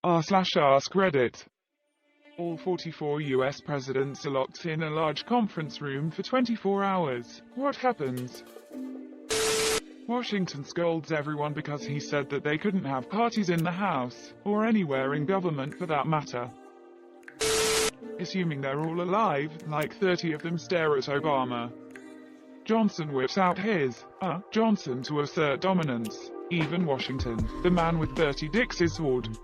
r/ask Reddit. All 44 US presidents are locked in a large conference room for 24 hours. What happens? Washington scolds everyone because he said that they couldn't have parties in the House, or anywhere in government for that matter. Assuming they're all alive, like 30 of them stare at Obama. Johnson whips out his, Johnson to assert dominance. Even Washington, the man with 30 dicks, is sword.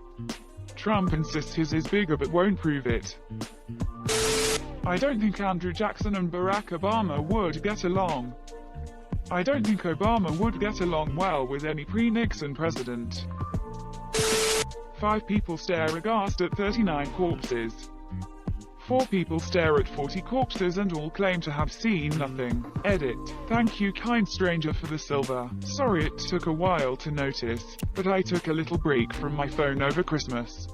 Trump insists his is bigger but won't prove it. I don't think Andrew Jackson and Barack Obama would get along. I don't think Obama would get along well with any pre-Nixon president. 5 people stare aghast at 39 corpses. 4 people stare at 40 corpses and all claim to have seen nothing. Edit. Thank you, kind stranger, for the silver. Sorry it took a while to notice, but I took a little break from my phone over Christmas.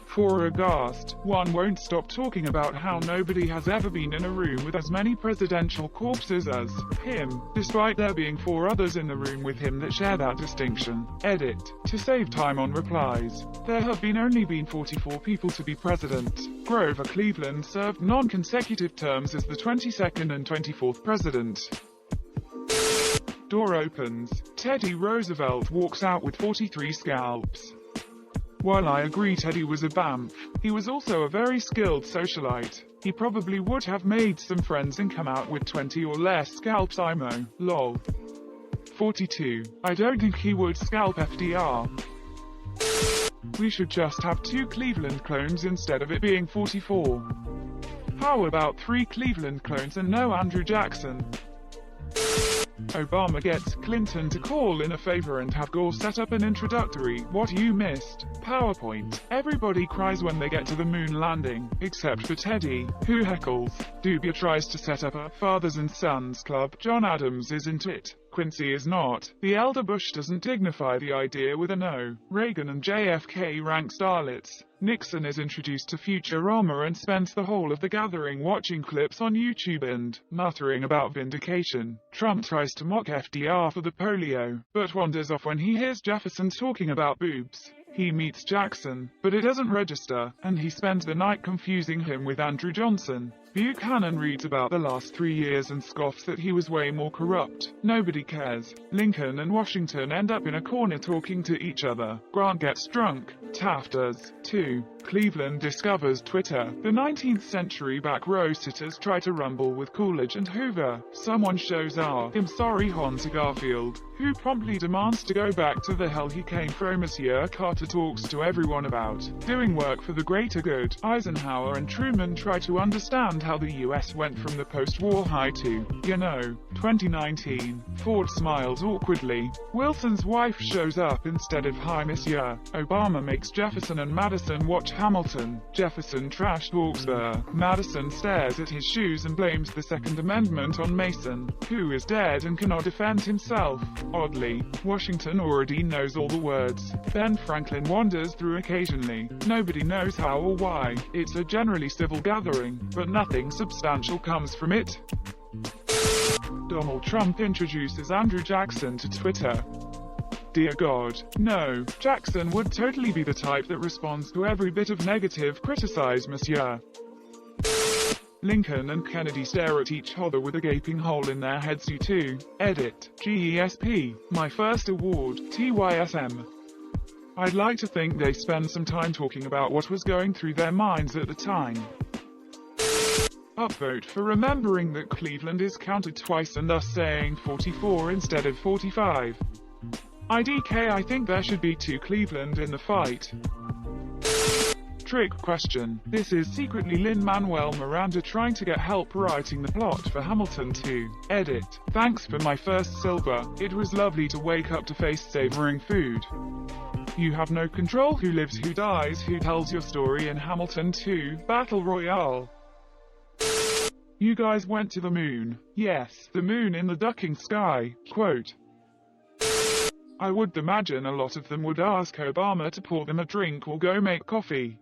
4 aghast. 1 won't stop talking about how nobody has ever been in a room with as many presidential corpses as him, despite there being 4 others in the room with him that share that distinction. Edit. To save time on replies, there have only been 44 people to be president. Grover Cleveland served non-consecutive terms as the 22nd and 24th president. Door opens. Teddy Roosevelt walks out with 43 scalps. While I agree Teddy was a bamf, he was also a very skilled socialite. He probably would have made some friends and come out with 20 or less scalps. IMO. Lol. 42. I don't think he would scalp FDR. We should just have 2 Cleveland clones instead of it being 44. How about 3 Cleveland clones and no Andrew Jackson? Obama gets Clinton to call in a favor and have Gore set up an introductory "What You Missed" PowerPoint. Everybody cries when they get to the moon landing, except for Teddy, who heckles. Dubia tries to set up a Fathers and Sons Club. John Adams is into it. Quincy is not. The elder Bush doesn't dignify the idea with a no. Reagan and JFK rank starlets. Nixon is introduced to Futurama and spends the whole of the gathering watching clips on YouTube and muttering about vindication. Trump tries to mock FDR for the polio, but wanders off when he hears Jefferson talking about boobs. He meets Jackson, but it doesn't register, and he spends the night confusing him with Andrew Johnson. Buchanan reads about the last 3 years and scoffs that he was way more corrupt. Nobody cares. Lincoln and Washington end up in a corner talking to each other. Grant gets drunk. Taft does, too. Cleveland discovers Twitter. The 19th century back row sitters try to rumble with Coolidge and Hoover. Someone shows I'm sorry Hon to Garfield, who promptly demands to go back to the hell he came from. Monsieur Carter talks to everyone about doing work for the greater good. Eisenhower and Truman try to understand how the US went from the post-war high to, 2019. Ford smiles awkwardly. Wilson's wife shows up instead of "Hi, Monsieur." Obama makes Jefferson and Madison watch Hamilton. Jefferson trash talks Madison stares at his shoes and blames the Second Amendment on Mason, who is dead and cannot defend himself. Oddly, Washington already knows all the words. Ben Franklin wanders through occasionally. Nobody knows how or why. It's a generally civil gathering, but nothing substantial comes from it. Donald Trump introduces Andrew Jackson to Twitter. Dear God, no. Jackson would totally be the type that responds to every bit of negative criticize, Monsieur. Lincoln and Kennedy stare at each other with a gaping hole in their heads. You too. Edit. GESP. My first award. TYSM. I'd like to think they spend some time talking about what was going through their minds at the time. Upvote for remembering that Cleveland is counted twice and us saying 44 instead of 45. IDK, I think there should be 2 Cleveland in the fight. Trick question. This is secretly Lin-Manuel Miranda trying to get help writing the plot for Hamilton 2. Edit. Thanks for my first silver. It was lovely to wake up to face savoring food. You have no control who lives, who dies, who tells your story in Hamilton 2 Battle Royale. You guys went to the moon. Yes, the moon in the ducking sky. Quote. I would imagine a lot of them would ask Obama to pour them a drink or go make coffee.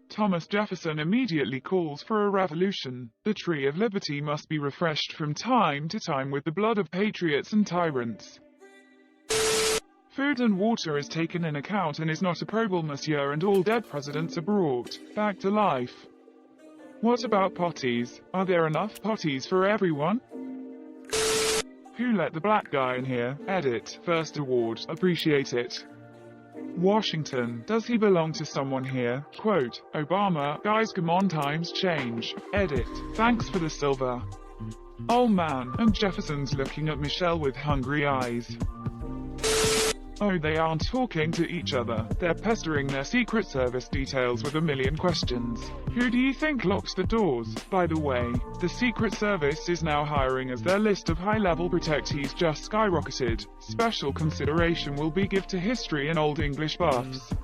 Thomas Jefferson immediately calls for a revolution. The tree of liberty must be refreshed from time to time with the blood of patriots and tyrants. Food and water is taken in account and is not a probable monsieur, and all dead presidents are brought back to life. What about potties? Are there enough potties for everyone? Who let the black guy in here? Edit. First award. Appreciate it. Washington. Does he belong to someone here? Quote. Obama. Guys, come on, times change. Edit. Thanks for the silver. Oh man. And Jefferson's looking at Michelle with hungry eyes. Oh, they aren't talking to each other. They're pestering their Secret Service details with a million questions. Who do you think locks the doors? By the way, the Secret Service is now hiring, as their list of high-level protectees just skyrocketed. Special consideration will be given to history and Old English buffs.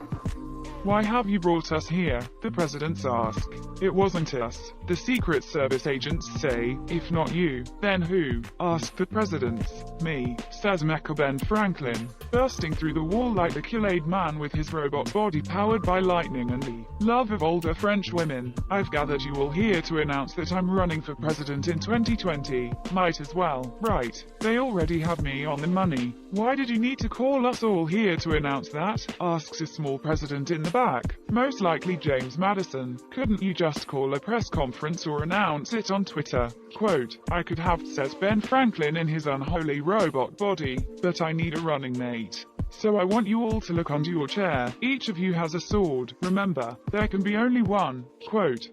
Why have you brought us here? The presidents ask. It wasn't us. The Secret Service agents say. If not you, then who? Ask the presidents. Me, says Mecha Ben Franklin, bursting through the wall like the Kool-Aid man with his robot body powered by lightning and the love of older French women. I've gathered you all here to announce that I'm running for president in 2020. Might as well, right? They already have me on the money. Why did you need to call us all here to announce that? Asks a small president in the back. Most likely James Madison. Couldn't you just call a press conference or announce it on Twitter? Quote, I could have, says Ben Franklin in his unholy robot body, but I need a running mate. So I want you all to look under your chair. Each of you has a sword. Remember, there can be only one. Quote.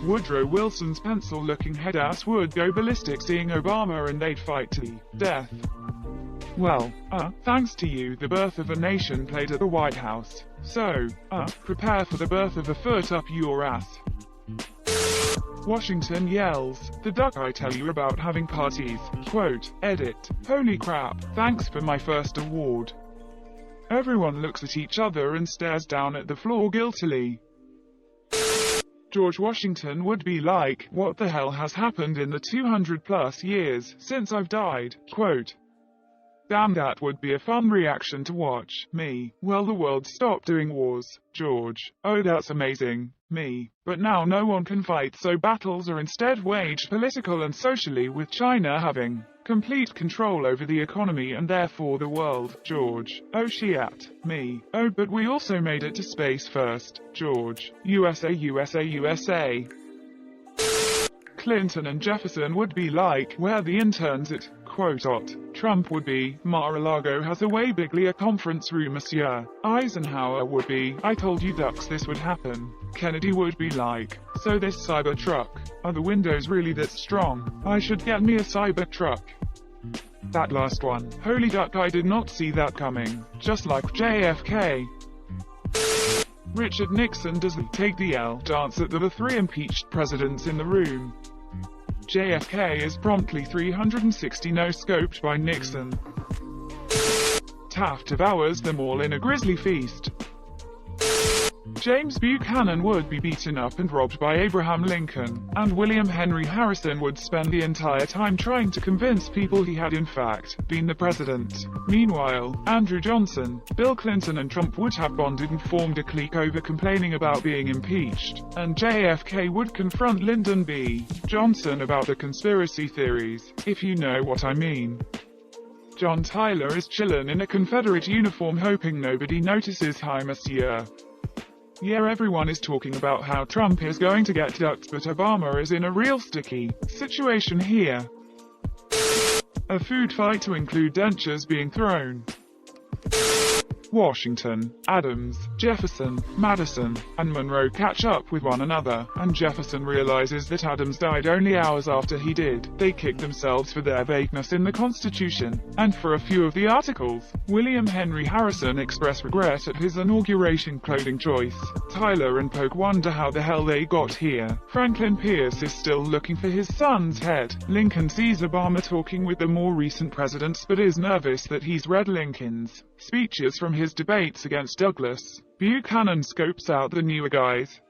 Woodrow Wilson's pencil-looking head-ass would go ballistic seeing Obama and they'd fight to the death. Well, thanks to you, the birth of a nation played at the White House. So, prepare for the birth of a foot up your ass. Washington yells, the duck I tell you about having parties. Quote, edit. Holy crap, thanks for my first award. Everyone looks at each other and stares down at the floor guiltily. George Washington would be like, what the hell has happened in the 200+ years since I've died? Quote. Damn, that would be a fun reaction to watch. Me. Well, the world stopped doing wars. George. Oh, that's amazing. Me. But now no one can fight, so battles are instead waged politically and socially, with China having complete control over the economy and therefore the world. George. Oh shit. Me. Oh, but we also made it to space first. George. USA, USA, USA. Clinton and Jefferson would be like, where the interns at, quote, Trump would be, Mar-a-Lago has a way bigly a conference room, monsieur. Eisenhower would be, I told you ducks this would happen. Kennedy would be like, so this Cybertruck, are the windows really that strong? I should get me a Cybertruck. That last one, holy duck, I did not see that coming, just like JFK. Richard Nixon does the take the L dance at the three impeached presidents in the room. JFK is promptly 360 no-scoped by Nixon. Taft devours them all in a grisly feast. James Buchanan would be beaten up and robbed by Abraham Lincoln, and William Henry Harrison would spend the entire time trying to convince people he had in fact been the president. Meanwhile, Andrew Johnson, Bill Clinton and Trump would have bonded and formed a clique over complaining about being impeached, and JFK would confront Lyndon B. Johnson about the conspiracy theories, if you know what I mean. John Tyler is chillin' in a Confederate uniform hoping nobody notices. Hi, monsieur. Yeah, everyone is talking about how Trump is going to get ducked, but Obama is in a real sticky situation here. A food fight to include dentures being thrown. Washington, Adams, Jefferson, Madison, and Monroe catch up with one another, and Jefferson realizes that Adams died only hours after he did. They kick themselves for their vagueness in the Constitution, and for a few of the articles. William Henry Harrison expressed regret at his inauguration clothing choice. Tyler and Polk wonder how the hell they got here. Franklin Pierce is still looking for his son's head. Lincoln sees Obama talking with the more recent presidents but is nervous that he's read Lincoln's speeches from his debates against Douglas. Buchanan scopes out the newer guys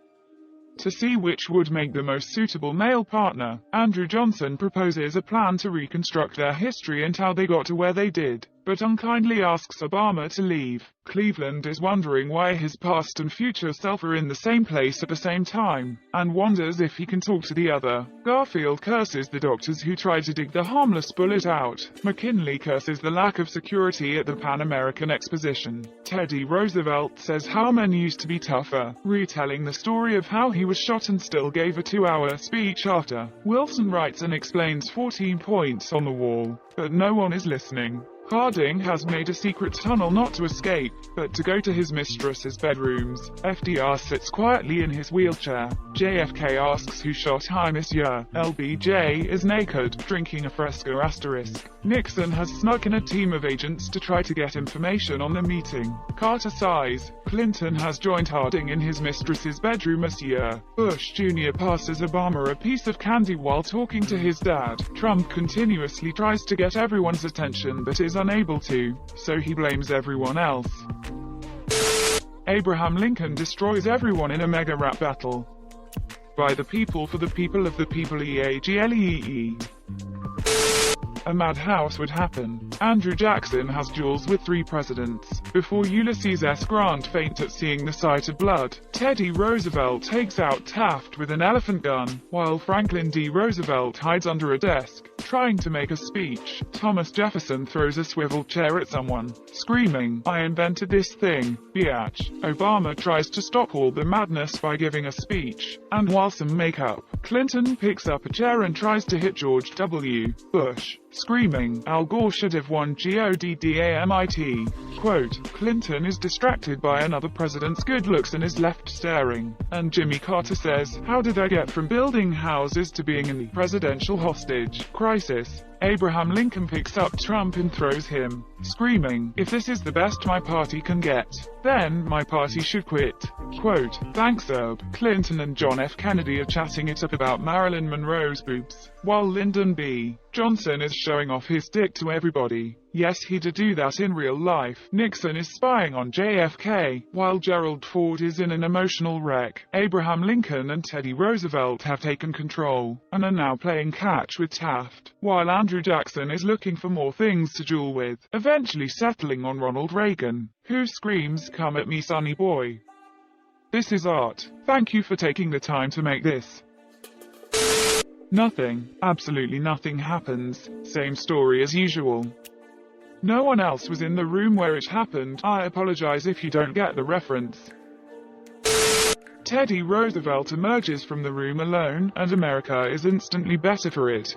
to see which would make the most suitable male partner. Andrew Johnson proposes a plan to reconstruct their history and how they got to where they did. but unkindly asks Obama to leave. Cleveland is wondering why his past and future self are in the same place at the same time, and wonders if he can talk to the other. Garfield curses the doctors who tried to dig the harmless bullet out. McKinley curses the lack of security at the Pan American Exposition. Teddy Roosevelt says how men used to be tougher, retelling the story of how he was shot and still gave a 2-hour speech after. Wilson writes and explains 14 points on the wall, but no one is listening. Harding has made a secret tunnel not to escape, but to go to his mistress's bedrooms. FDR sits quietly in his wheelchair. JFK asks who shot Hi Monsieur. LBJ is naked, drinking a Fresco asterisk. Nixon has snuck in a team of agents to try to get information on the meeting. Carter sighs. Clinton has joined Harding in his mistress's bedroom. Monsieur Bush Jr. passes Obama a piece of candy while talking to his dad. Trump continuously tries to get everyone's attention but is unable to, so he blames everyone else. Abraham Lincoln destroys everyone in a mega rap battle. By the people for the people of the people EAGLEE. A madhouse would happen. Andrew Jackson has duels with 3 presidents, before Ulysses S. Grant faints at seeing the sight of blood. Teddy Roosevelt takes out Taft with an elephant gun, while Franklin D. Roosevelt hides under a desk, trying to make a speech. Thomas Jefferson throws a swivel chair at someone, screaming, "I invented this thing, biatch." Obama tries to stop all the madness by giving a speech, and while some makeup, Clinton picks up a chair and tries to hit George W. Bush, screaming, "Al Gore should have won GODDAMIT." Quote, Clinton is distracted by another president's good looks and is left staring. And Jimmy Carter says, "How did I get from building houses to being in the presidential hostage crisis?" Abraham Lincoln picks up Trump and throws him, screaming, "If this is the best my party can get, then my party should quit." Quote, "Thanks Herb." Clinton and John F. Kennedy are chatting it up about Marilyn Monroe's boobs, while Lyndon B. Johnson is showing off his dick to everybody. Yes, he did do that in real life. Nixon is spying on JFK, while Gerald Ford is in an emotional wreck. Abraham Lincoln and Teddy Roosevelt have taken control, and are now playing catch with Taft, while Andrew Jackson is looking for more things to duel with, eventually settling on Ronald Reagan, who screams, "Come at me, sonny boy." This is art. Thank you for taking the time to make this. Nothing, absolutely nothing happens. Same story as usual. No one else was in the room where it happened. I apologize if you don't get the reference. Teddy Roosevelt emerges from the room alone, and America is instantly better for it.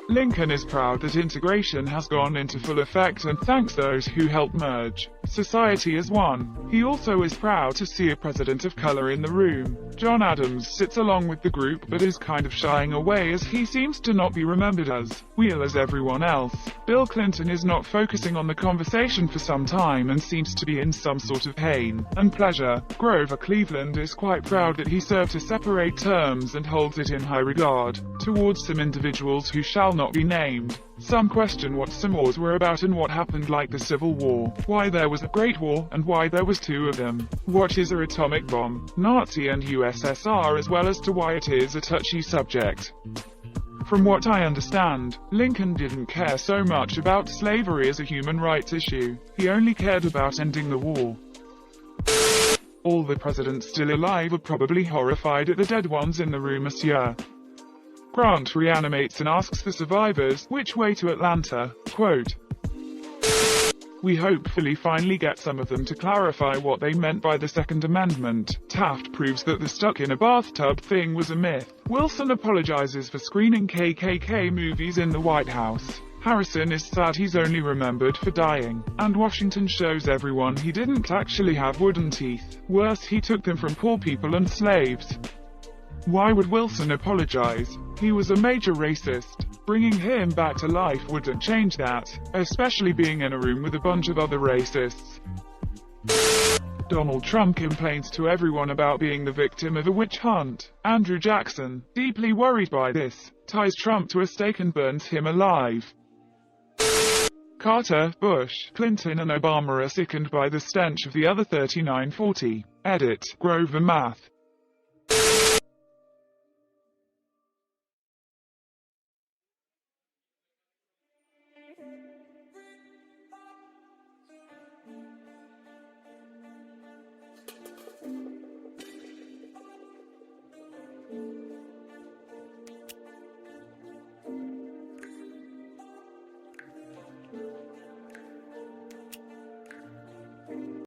Lincoln is proud that integration has gone into full effect and thanks those who helped merge society as one. He also is proud to see a president of color in the room. John Adams sits along with the group but is kind of shying away as he seems to not be remembered as well as everyone else. Bill Clinton is not focusing on the conversation for some time and seems to be in some sort of pain and pleasure. Grover Cleveland is quite proud that he served to separate terms and holds it in high regard towards some individuals who shall not be named. Some question what some wars were about and what happened, like the Civil War, why there was a Great War and why there was 2 of them, what is an atomic bomb, Nazi and USSR, as well as to why it is a touchy subject. From what I understand, Lincoln didn't care so much about slavery as a human rights issue. He only cared about ending the war. All the presidents still alive are probably horrified at the dead ones in the room. Monsieur Grant reanimates and asks the survivors which way to Atlanta. Quote, "We hopefully finally get some of them to clarify what they meant by the Second Amendment." Taft proves that the stuck in a bathtub thing was a myth. Wilson apologizes for screening KKK movies in the White House. Harrison is sad he's only remembered for dying, and Washington shows everyone he didn't actually have wooden teeth. Worse, he took them from poor people and slaves. Why would Wilson apologize? He was a major racist. Bringing him back to life wouldn't change that, especially being in a room with a bunch of other racists. Donald Trump complains to everyone about being the victim of a witch hunt. Andrew Jackson, deeply worried by this, ties Trump to a stake and burns him alive. Carter, Bush, Clinton and Obama are sickened by the stench of the other 3940. Edit. Grover Math.